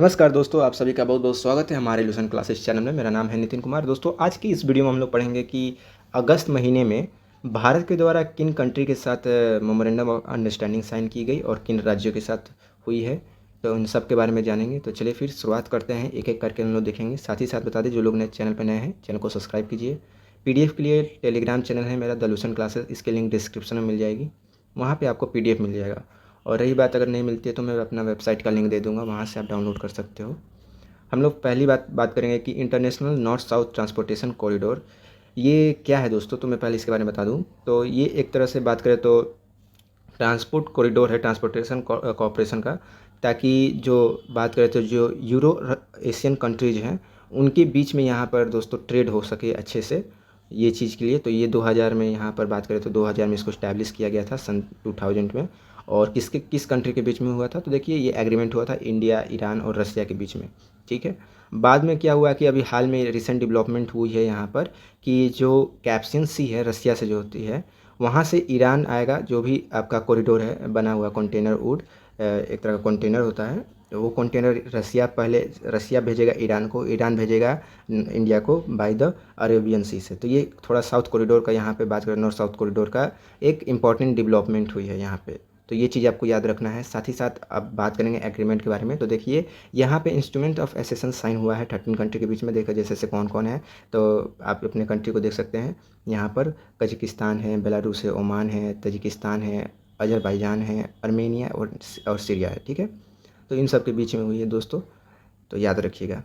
नमस्कार दोस्तों, आप सभी का बहुत-बहुत स्वागत है हमारे इल्यूशन क्लासेस चैनल में। मेरा नाम है नितिन कुमार। दोस्तों, आज की इस वीडियो में हम लोग पढ़ेंगे कि अगस्त महीने में भारत के द्वारा किन कंट्री के साथ मेमोरेंडम ऑफ अंडरस्टैंडिंग साइन की गई और किन राज्यों के साथ हुई है, तो उन सब के बारे में जानेंगे। तो चलिए फिर शुरुआत करते हैं, एक-एक करके हम लोग देखेंगे। साथ ही साथ बता दें, जो लोग चैनल पर नए हैं, चैनल को सब्सक्राइब कीजिए। पीडीएफ के लिए टेलीग्राम चैनल है मेरा द इल्यूशन क्लासेस, इसकी लिंक डिस्क्रिप्शन में मिल जाएगी। वहाँ पे आपको पीडीएफ मिल जाएगा। और रही बात अगर नहीं मिलती है तो मैं अपना वेबसाइट का लिंक दे दूँगा, वहाँ से आप डाउनलोड कर सकते हो। हम लोग पहली बात करेंगे कि international north south transportation corridor ये क्या है दोस्तों। तो मैं पहले इसके बारे में बता दूं। तो ये एक तरह से बात करें तो ट्रांसपोर्ट कॉरिडोर है ट्रांसपोर्टेशन कॉरपोरेशन का, ताकि जो बात करें तो जो यूरो एशियन कंट्रीज हैं उनके बीच में यहाँ पर दोस्तों ट्रेड हो सके अच्छे से, ये चीज़ के लिए। तो ये 2000 में यहाँ पर बात करें तो 2000 में इसको इस्टेब्लिश किया गया था, सन 2000 में। और किस कंट्री के बीच में हुआ था, तो देखिए ये एग्रीमेंट हुआ था इंडिया, ईरान और रसिया के बीच में। ठीक है। बाद में क्या हुआ कि अभी हाल में रिसेंट डेवलपमेंट हुई है यहाँ पर कि जो कैप्सियन सी है रसिया से जो होती है, वहाँ से ईरान आएगा। जो भी आपका कॉरिडोर है बना हुआ कंटेनर वुड, एक तरह का कंटेनर होता है। तो वो कंटेनर रसिया भेजेगा ईरान को, ईरान भेजेगा इंडिया को बाय द अरेबियन सी से। तो ये थोड़ा साउथ कॉरिडोर का, यहाँ पे बात करें नॉर्थ साउथ कॉरिडोर का एक इम्पॉर्टेंट डेवलपमेंट हुई है यहाँ पे। तो ये चीज़ आपको याद रखना है। साथ ही साथ अब बात करेंगे एग्रीमेंट के बारे में। तो देखिए यहाँ पे इंस्ट्रूमेंट ऑफ एसेसन साइन हुआ है 13 कंट्री के बीच में। देखा जैसे कौन कौन है, तो आप अपने कंट्री को देख सकते हैं। यहाँ पर कजाकिस्तान है, बेलारूस है, ओमान है, तजिकिस्तान है, अजरबैजान है, आर्मेनिया और सीरिया है। ठीक है। तो इन सब के बीच में हुई है दोस्तों, तो याद रखिएगा।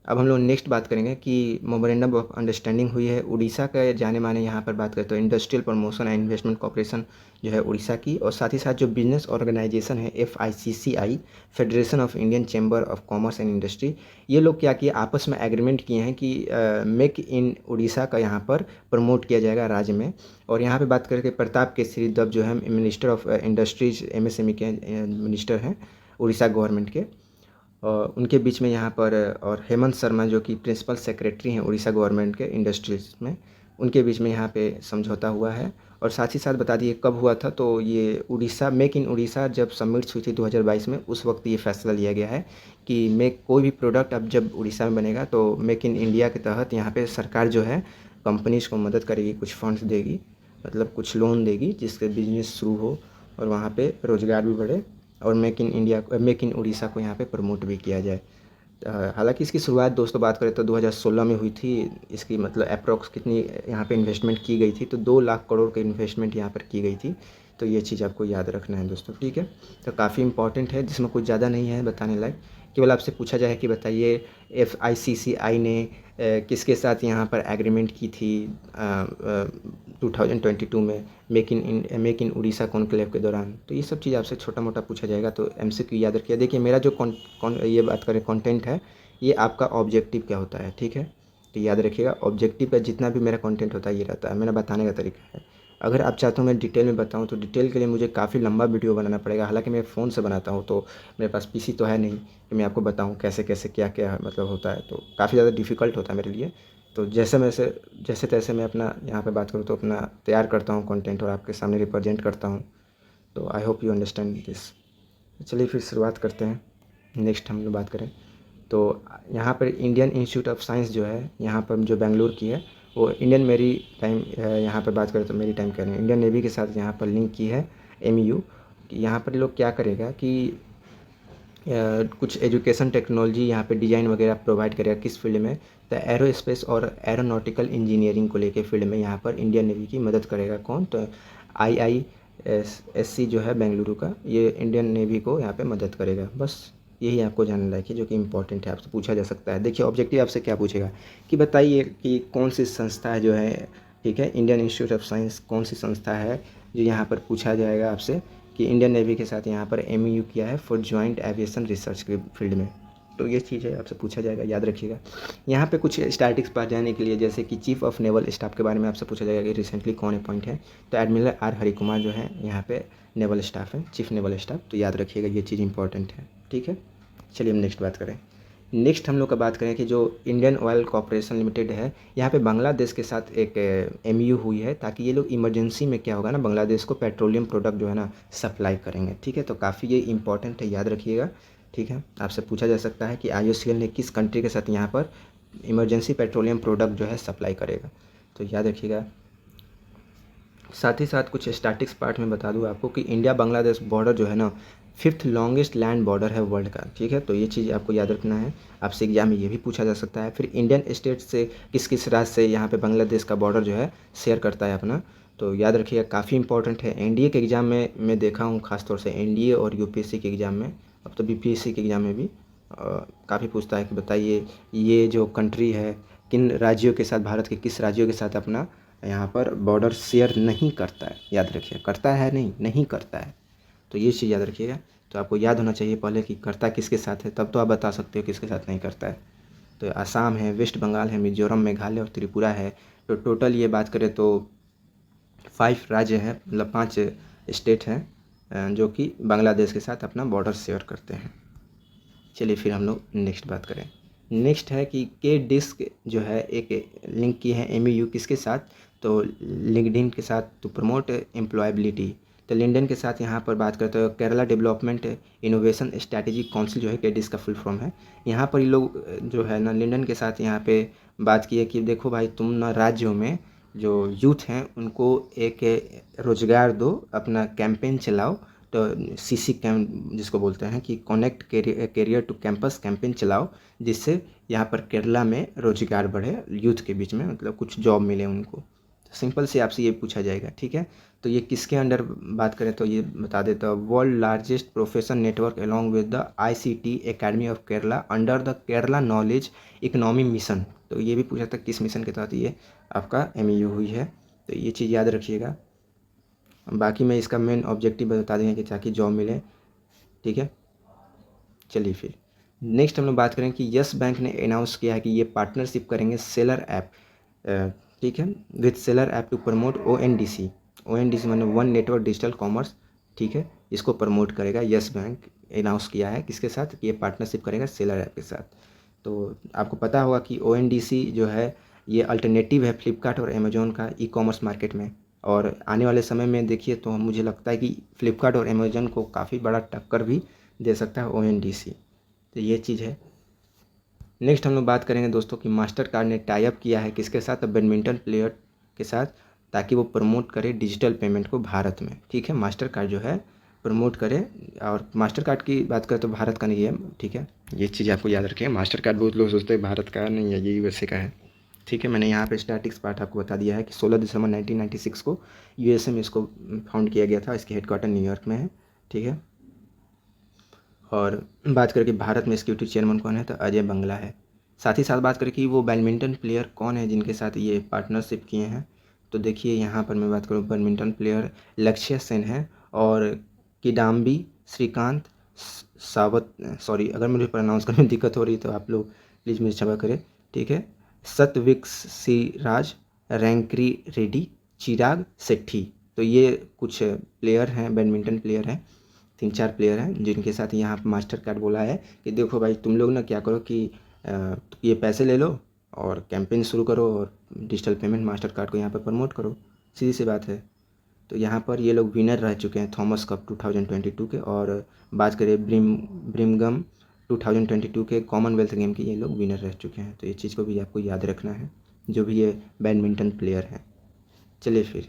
अब हम लोग नेक्स्ट बात करेंगे कि मेमोरेंडम ऑफ अंडरस्टैंडिंग हुई है उड़ीसा का जाने माने, यहाँ पर बात करें तो industrial promotion and investment corporation जो है उड़ीसा की, और साथ ही साथ जो बिजनेस ऑर्गेनाइजेशन है FICCI, federation of Indian chamber of commerce and industry, ये लोग क्या किए, आपस में एग्रीमेंट किए हैं कि मेक इन उड़ीसा का यहाँ पर प्रमोट किया जाएगा राज्य में। और यहाँ पर बात करके प्रताप केसरी देव जो है मिनिस्टर ऑफ इंडस्ट्रीज MSME के मिनिस्टर हैं उड़ीसा गवर्नमेंट के, और उनके बीच में यहाँ पर, और हेमंत शर्मा जो कि प्रिंसिपल सेक्रेटरी हैं उड़ीसा गवर्नमेंट के इंडस्ट्रीज में, उनके बीच में यहाँ पे समझौता हुआ है। और साथ ही साथ बता दिए कब हुआ था, तो ये उड़ीसा मेक इन उड़ीसा जब समिट हुई थी 2022 में, उस वक्त ये फैसला लिया गया है कि कोई भी प्रोडक्ट अब जब उड़ीसा में बनेगा तो मेक इन इंडिया के तहत यहाँ पर सरकार जो है कंपनीज़ को मदद करेगी, कुछ फंड्स देगी, मतलब कुछ लोन देगी, जिससे बिजनेस शुरू हो और वहाँ पे रोज़गार भी बढ़े, और मेक इन उड़ीसा को यहाँ पे प्रमोट भी किया जाए। हालांकि इसकी शुरुआत दोस्तों बात करें तो 2016 में हुई थी। इसकी मतलब अप्रॉक्स कितनी यहाँ पे इन्वेस्टमेंट की गई थी, तो 2 लाख करोड़ की इन्वेस्टमेंट यहाँ पर की गई थी। तो ये चीज़ आपको याद रखना है दोस्तों। ठीक है। तो काफ़ी इंपॉर्टेंट है, जिसमें कुछ ज़्यादा नहीं है बताने लायक। केवल आपसे पूछा जाए कि बताइए FICCI ने किसके साथ यहाँ पर एग्रीमेंट की थी 2022 में मेक इन उड़ीसा कॉन्क्लेव के दौरान। तो ये सब चीज़ आपसे छोटा मोटा पूछा जाएगा, तो MCQ याद रखिए। देखिए मेरा जो ये बात करें कंटेंट है, ये आपका ऑब्जेक्टिव क्या होता है। ठीक है। तो याद रखिएगा, ऑब्जेक्टिव का जितना भी मेरा कंटेंट होता है ये रहता है, मेरा बताने का तरीका है। अगर आप चाहते हो मैं डिटेल में बताऊं, तो डिटेल के लिए मुझे काफ़ी लंबा वीडियो बनाना पड़ेगा। हालांकि मैं फ़ोन से बनाता हूं, तो मेरे पास PC तो है नहीं कि मैं आपको बताऊं कैसे कैसे क्या क्या मतलब होता है, तो काफ़ी ज़्यादा डिफ़िकल्ट होता है मेरे लिए। तो जैसे तैसे मैं अपना यहाँ पे बात करूँ तो अपना तैयार करता हूँ कंटेंट और आपके सामने रिप्रेजेंट करता हूँ। तो I hope you understand this. चलिए फिर शुरुआत करते हैं। नेक्स्ट हम लोग बात करें तो यहाँ पर इंडियन इंस्टीट्यूट ऑफ साइंस जो है यहाँ पर जो बेंगलुरु की है, वो इंडियन मेरी टाइम, यहाँ पर बात करें तो मेरी टाइम कह रहे हैं, इंडियन नेवी के साथ यहाँ पर लिंक की है MU। यहाँ पर लोग क्या करेगा कि कुछ एजुकेशन टेक्नोलॉजी यहाँ पे डिज़ाइन वगैरह प्रोवाइड करेगा। किस फील्ड में, तो एरोस्पेस और एरोनॉटिकल इंजीनियरिंग को लेके फील्ड में यहाँ पर इंडियन नेवी की मदद करेगा। कौन, तो IISC जो है बेंगलुरु का, ये इंडियन नेवी को यहाँ पे मदद करेगा। बस यही आपको जानना लायक है, जो कि इंपॉर्टेंट है, आपसे पूछा जा सकता है। देखिए ऑब्जेक्टिव आपसे क्या पूछेगा कि बताइए कि कौन सी संस्था है जो है, ठीक है, इंडियन इंस्टीट्यूट ऑफ साइंस कौन सी संस्था है, जो यहाँ पर पूछा जाएगा आपसे कि इंडियन नेवी के साथ यहाँ पर MOU किया है फॉर जॉइंट एविएशन रिसर्च के फील्ड में। तो ये चीज़ है, आपसे पूछा जाएगा, याद रखिएगा। यहाँ पे कुछ स्टैटिक्स पास जाने के लिए, जैसे कि चीफ ऑफ नेवल स्टाफ के बारे में आपसे पूछा जाएगा कि रिसेंटली कौन अपॉइंट है, तो एडमिरल R हरिकुमार जो है यहाँ पे नेवल स्टाफ है, चीफ नेवल स्टाफ। तो याद रखिएगा, ये चीज़ इंपॉर्टेंट है। ठीक है। चलिए हम नेक्स्ट बात करें। नेक्स्ट हम लोग का बात करें कि जो इंडियन ऑयल कॉर्पोरेशन लिमिटेड है, यहाँ पे बांग्लादेश के साथ एक MOU हुई है, ताकि ये लोग इमरजेंसी में क्या होगा ना, बांग्लादेश को पेट्रोलियम प्रोडक्ट जो है ना सप्लाई करेंगे। ठीक है। तो काफ़ी ये इंपॉर्टेंट है, याद रखिएगा। ठीक है, आपसे पूछा जा सकता है कि IOCL ने किस कंट्री के साथ यहाँ पर इमरजेंसी पेट्रोलियम प्रोडक्ट जो है सप्लाई करेगा, तो याद रखिएगा। साथ ही साथ कुछ स्टैटिक्स पार्ट में बता दूं आपको कि इंडिया बांग्लादेश बॉर्डर जो है ना 5th लॉन्गेस्ट लैंड बॉर्डर है वर्ल्ड का, ठीक है। तो ये चीज़ आपको याद रखना है, आपसे एग्जाम में ये भी पूछा जा सकता है। फिर इंडियन स्टेट से किस किस राज्य से यहाँ पे बांग्लादेश का बॉर्डर जो है शेयर करता है अपना, तो याद रखिएगा, काफ़ी इंपॉर्टेंट है। एनडीए के एग्ज़ाम में मैं देखा हूँ खासतौर से एनडीए और यूपीएससी के एग्ज़ाम में, अब तो बीपीएससी के एग्ज़ाम में भी काफ़ी पूछता है कि बताइए ये जो कंट्री है किन राज्यों के साथ, भारत के किस राज्यों के साथ अपना यहाँ पर बॉर्डर शेयर नहीं करता है। याद रखिए, करता है नहीं करता है, तो ये चीज़ याद रखिएगा। तो आपको याद होना चाहिए पहले कि करता किसके साथ है, तब तो आप बता सकते हो किसके साथ नहीं करता है। तो आसाम है, वेस्ट बंगाल है, मिजोरम, मेघालय और त्रिपुरा है। तो टोटल ये बात करें तो 5 राज्य हैं, मतलब 5 स्टेट हैं जो कि बांग्लादेश के साथ अपना बॉर्डर शेयर करते हैं। चलिए फिर हम लोग नेक्स्ट बात करें। नेक्स्ट है कि के डिस्क जो है एक लिंक की है MOU किसके साथ, तो लिंक्डइन के साथ, टू प्रमोट एम्प्लॉयबिलिटी। तो लिंक्डइन के साथ यहाँ पर बात करते हो Kerala development innovation strategy council जो है के डिस्क का फुल फॉर्म है। यहाँ पर ये लोग जो है ना लिंक्डइन के साथ यहाँ पे बात की है कि देखो भाई तुम ना राज्यों में जो यूथ हैं उनको एक रोज़गार दो, अपना कैंपेन चलाओ। तो CC कैंप जिसको बोलते हैं कि connect career to campus campaign चलाओ, जिससे यहाँ पर केरला में रोजगार बढ़े यूथ के बीच में, मतलब कुछ जॉब मिले उनको। सिंपल से आपसे ये पूछा जाएगा, ठीक है। तो ये किसके अंडर बात करें तो ये बता देता हूँ, world largest profession network along with the ICT academy of Kerala under the Kerala knowledge economy mission. तो ये भी पूछा था किस मिशन के तहत ये आपका MOU हुई है, तो ये चीज़ याद रखिएगा। बाकी मैं इसका मेन ऑब्जेक्टिव बता देंगे कि ताकि जॉब मिले, ठीक है। चलिए फिर नेक्स्ट हम लोग बात करें कि यस बैंक ने अनाउंस किया है कि ये पार्टनरशिप करेंगे सेलर ऐप, ठीक है, with seller app to promote ONDC माने वन नेटवर्क डिजिटल कॉमर्स, ठीक है, इसको प्रमोट करेगा। यस बैंक अनाउंस किया है किसके साथ कि ये पार्टनरशिप करेगा सेलर ऐप के साथ। तो आपको पता होगा कि ONDC जो है ये अल्टरनेटिव है फ्लिपकार्ट और अमेजोन का ई-कॉमर्स मार्केट में, और आने वाले समय में देखिए तो मुझे लगता है कि फ्लिपकार्ट और अमेजोन को काफ़ी बड़ा टक्कर भी दे सकता है ONDC। तो ये चीज़ है। नेक्स्ट हम लोग बात करेंगे दोस्तों कि मास्टर कार्ड ने टाई अप किया है किसके साथ, बैडमिंटन प्लेयर के साथ, ताकि वो प्रमोट करे डिजिटल पेमेंट को भारत में, ठीक है। मास्टर कार्ड जो है प्रमोट करे, और मास्टर कार्ड की बात करें तो भारत का नहीं है, ठीक है। ये चीज़ आपको याद रखें, मास्टर कार्ड बहुत लोग सोचते हैं भारत का नहीं है, ये USA का है, ठीक है। मैंने यहाँ पे स्टैटिक्स पार्ट आपको बता दिया है कि 16 दिसंबर 1996 को USA में इसको फाउंड किया गया था, इसकी हेडक्वार्टर न्यूयॉर्क में है, ठीक है। और बात करें कि भारत में सिक्योरिटी चेयरमैन कौन है, तो अजय बंगला है। साथ ही साथ बात करें कि वो बैडमिंटन प्लेयर कौन है जिनके साथ ये पार्टनरशिप किए हैं, तो देखिए यहाँ पर मैं बात करूँ बैडमिंटन प्लेयर लक्ष्य सेन है, और किदाम्बी श्रीकांत सावत, सॉरी अगर मुझे प्रोनाउंस करने में दिक्कत हो रही है तो आप लोग प्लीज़ मुझे क्षमा करें, ठीक है। सतविक सिराज, रैंकरी रेड्डी, चिराग शेट्टी, तो ये कुछ प्लेयर हैं, बैडमिंटन प्लेयर हैं, 3-4 प्लेयर हैं जिनके साथ यहाँ पर मास्टर कार्ड बोला है कि देखो भाई तुम लोग ना क्या करो कि ये पैसे ले लो और कैंपेन शुरू करो और डिजिटल पेमेंट मास्टर कार्ड को यहाँ पर प्रमोट करो, सीधी सी बात है। तो यहाँ पर ये लोग विनर रह चुके हैं थॉमस कप 2022 के, और बात करें ब्रिमगम 2022 के कॉमनवेल्थ गेम के ये लोग विनर रह चुके हैं। तो ये चीज़ को भी आपको याद रखना है जो भी ये बैडमिंटन प्लेयर हैं। चलिए फिर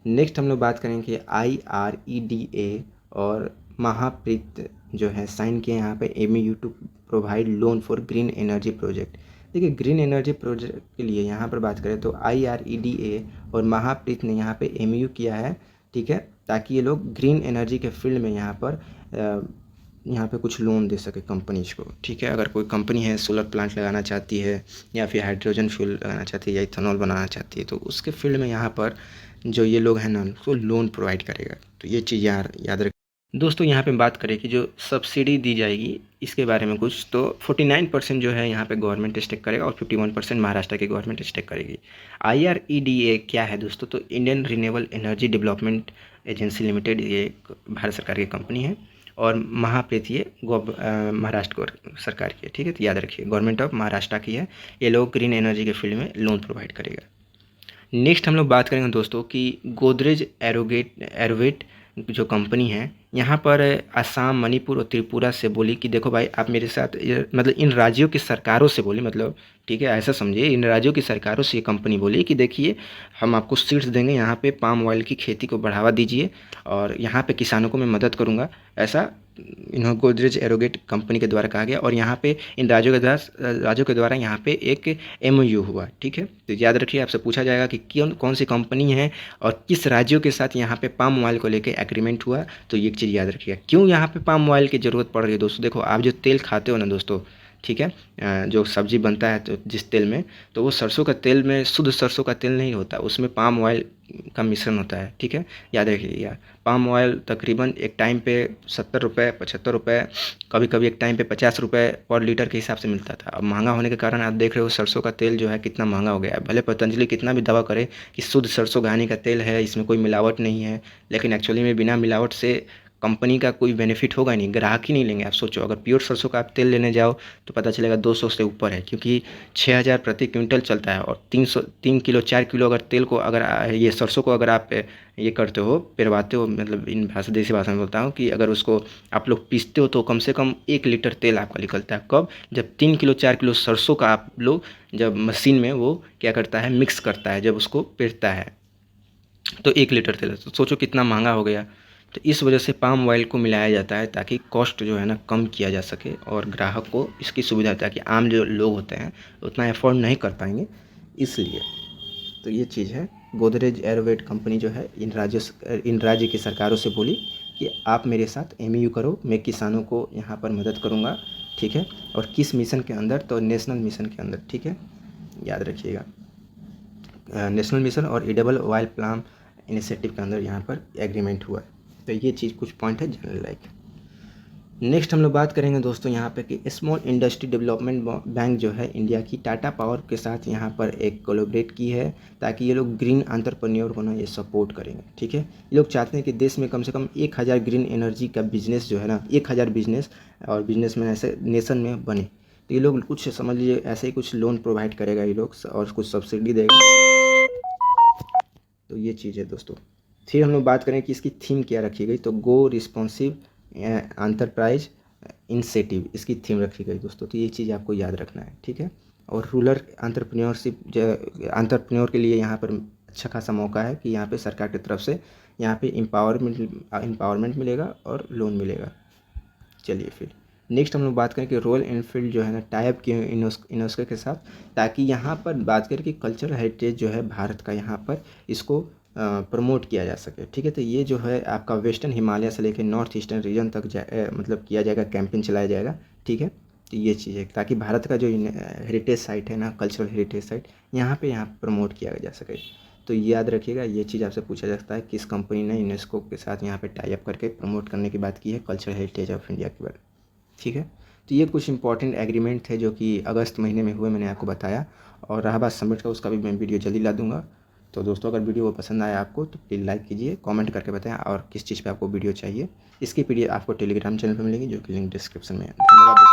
नेक्स्ट हम लोग बात करेंगे IREDA और महाप्रीत जो है साइन किए यहाँ पे MOU to provide loan for green energy project. देखिए ग्रीन एनर्जी प्रोजेक्ट के लिए यहाँ पर बात करें तो IREDA और महाप्रीत ने यहाँ पे MOU किया है, ठीक है, ताकि ये लोग ग्रीन एनर्जी के फील्ड में यहाँ पे कुछ लोन दे सके कंपनीज को, ठीक है। अगर कोई कंपनी है सोलर प्लांट लगाना चाहती है या फिर हाइड्रोजन फ्यूल लगाना चाहती है या इथेनॉल बनाना चाहती है, तो उसके फील्ड में यहाँ पर जो ये लोग हैं ना उसको लोन प्रोवाइड करेगा। तो ये चीज़ याद रखें दोस्तों। यहाँ पे बात करें कि जो सब्सिडी दी जाएगी इसके बारे में कुछ, तो 49% जो है यहाँ पे गवर्नमेंट स्टेक करेगा और 51% महाराष्ट्र की गवर्नमेंट स्टेक करेगी। IREDA क्या है दोस्तों, तो Indian renewable energy development agency limited, ये भारत सरकार की कंपनी है, और महाप्रीत ये महाराष्ट्र सरकार की है, ठीक है। तो याद रखिए गवर्नमेंट ऑफ महाराष्ट्र की है, ये लोग ग्रीन एनर्जी के फील्ड में लोन प्रोवाइड करेगा। नेक्स्ट हम लोग बात करेंगे दोस्तों कि गोदरेज एरोवेट जो कंपनी है यहाँ पर असम, मणिपुर और त्रिपुरा से बोली कि देखो भाई आप मेरे साथ मतलब इन राज्यों की सरकारों से बोली, मतलब ठीक है ऐसा समझिए, इन राज्यों की सरकारों से ये कंपनी बोली कि देखिए हम आपको सीड्स देंगे, यहाँ पे पाम ऑयल की खेती को बढ़ावा दीजिए और यहाँ पे किसानों को मैं मदद करूँगा। ऐसा इन्हों गोदरेज एरोगेट कंपनी के द्वारा कहा गया और यहाँ पे इन राज्यों के द्वारा यहाँ पे एक एमओयू हुआ। ठीक है, तो याद रखिए आपसे पूछा जाएगा कि कौन सी कंपनी है और किस राज्यों के साथ यहाँ पे पाम ऑयल को लेकर एग्रीमेंट हुआ। तो ये एक चीज़ याद रखिएगा क्यों यहाँ पे पाम ऑयल की ज़रूरत पड़ रही है दोस्तों। देखो आप जो तेल खाते हो ना दोस्तों, ठीक है, जो सब्जी बनता है तो जिस तेल में, तो वो सरसों का तेल में शुद्ध सरसों का तेल नहीं होता, उसमें पाम ऑयल का मिश्रण होता है। ठीक है, याद रखिएगा पाम ऑयल तकरीबन एक टाइम पे 70 रुपये 75 रुपये, कभी कभी एक टाइम पे 50 रुपये पर लीटर के हिसाब से मिलता था। अब महंगा होने के कारण आप देख रहे हो सरसों का तेल जो है कितना महंगा हो गया है। भले पतंजलि कितना भी दावा करे कि शुद्ध सरसों घानी का तेल है, इसमें कोई मिलावट नहीं है, लेकिन एक्चुअली में बिना मिलावट से कंपनी का कोई बेनिफिट होगा ही नहीं, ग्राहक ही नहीं लेंगे। आप सोचो अगर प्योर सरसों का आप तेल लेने जाओ तो पता चलेगा 200 से ऊपर है, क्योंकि 6000 प्रति क्विंटल चलता है और 3 किलो 4 किलो अगर तेल को अगर ये सरसों को अगर आप ये करते हो, पेरवाते हो, मतलब इन देसी भाषा में बोलता हूँ कि अगर उसको आप लोग पीसते हो तो कम से कम 1 लीटर तेल आपका निकलता है। कब? जब 3 किलो 4 किलो सरसों का आप लोग जब मशीन में वो क्या करता है, मिक्स करता है, जब उसको पेरता है तो 1 लीटर तेल। तो सोचो कितना महंगा हो गया। तो इस वजह से पाम ऑयल को मिलाया जाता है ताकि कॉस्ट जो है ना कम किया जा सके और ग्राहक को इसकी सुविधा, ताकि आम जो लोग होते हैं उतना अफोर्ड नहीं कर पाएंगे, इसलिए। तो ये चीज़ है। गोदरेज एरोवेट कंपनी जो है इन राज्य की सरकारों से बोली कि आप मेरे साथ एमओयू करो, मैं किसानों को यहाँ पर मदद करूँगा। ठीक है, और किस मिशन के अंदर? तो नेशनल मिशन के अंदर। ठीक है, याद रखिएगा नेशनल मिशन और एडिबल ऑयल प्लाम इनिशिएटिव के अंदर यहाँ पर एग्रीमेंट हुआ है। तो ये चीज़ कुछ पॉइंट है जनरल लाइक। नेक्स्ट हम लोग बात करेंगे दोस्तों यहाँ पे कि स्मॉल इंडस्ट्री डेवलपमेंट बैंक जो है इंडिया की टाटा पावर के साथ यहाँ पर एक कोलैबोरेट की है ताकि ये लोग ग्रीन एंटरप्रेन्योर को ना ये सपोर्ट करेंगे। ठीक है, ये लोग चाहते हैं कि देश में कम से कम 1000 ग्रीन एनर्जी का बिजनेस जो है ना, 1000 बिजनेस और बिजनेसमैन ऐसे नेशन में बने। तो ये लोग कुछ समझ लीजिए ऐसे ही कुछ लोन प्रोवाइड करेगा ये लोग और कुछ सब्सिडी देगा। तो ये चीज़ है दोस्तों। फिर हम लोग बात करें कि इसकी थीम क्या रखी गई, तो गो रिस्पॉन्सिव एंटरप्राइज इनिशिएटिव इसकी थीम रखी गई दोस्तों। तो ये चीज़ आपको याद रखना है। ठीक है, और रूरल एंटरप्रेन्योर के लिए यहाँ पर अच्छा खासा मौका है कि यहाँ पे सरकार की तरफ से यहाँ पे एम्पावरमेंट मिलेगा और लोन मिलेगा। चलिए फिर नेक्स्ट हम लोग बात करें कि रॉयल एनफील्ड जो है ना टाइप की यूनेस्को के साथ, ताकि यहाँ पर बात करें कि कल्चरल हेरिटेज जो है भारत का यहाँ पर इसको प्रमोट किया जा सके। ठीक है, तो ये जो है आपका वेस्टर्न हिमालय से लेकर नॉर्थ ईस्टर्न रीजन तक मतलब किया जाएगा, कैंपेन चलाया जाएगा। ठीक है, तो ये चीज़ है ताकि भारत का जो हेरिटेज साइट है ना, कल्चरल हेरिटेज साइट, यहाँ प्रमोट किया जा सके। तो याद रखिएगा ये चीज़ आपसे पूछा जा सकता है किस कंपनी ने यूनेस्को के साथ यहाँ पे टाई अप करके प्रमोट करने की बात की है कल्चरल हेरिटेज ऑफ इंडिया के बारे में। ठीक है, तो ये कुछ इंपॉर्टेंट एग्रीमेंट थे जो कि अगस्त महीने में हुए, मैंने आपको बताया। और रहा बात समिट का, उसका भी मैं वीडियो जल्दी ला दूंगा। तो दोस्तों अगर वीडियो पसंद आया आपको तो प्लीज़ लाइक कीजिए, कमेंट करके बताएं और किस चीज़ पे आपको वीडियो चाहिए। इसकी पीडीएफ आपको टेलीग्राम चैनल पे मिलेगी जो कि लिंक डिस्क्रिप्शन में है। धन्यवाद।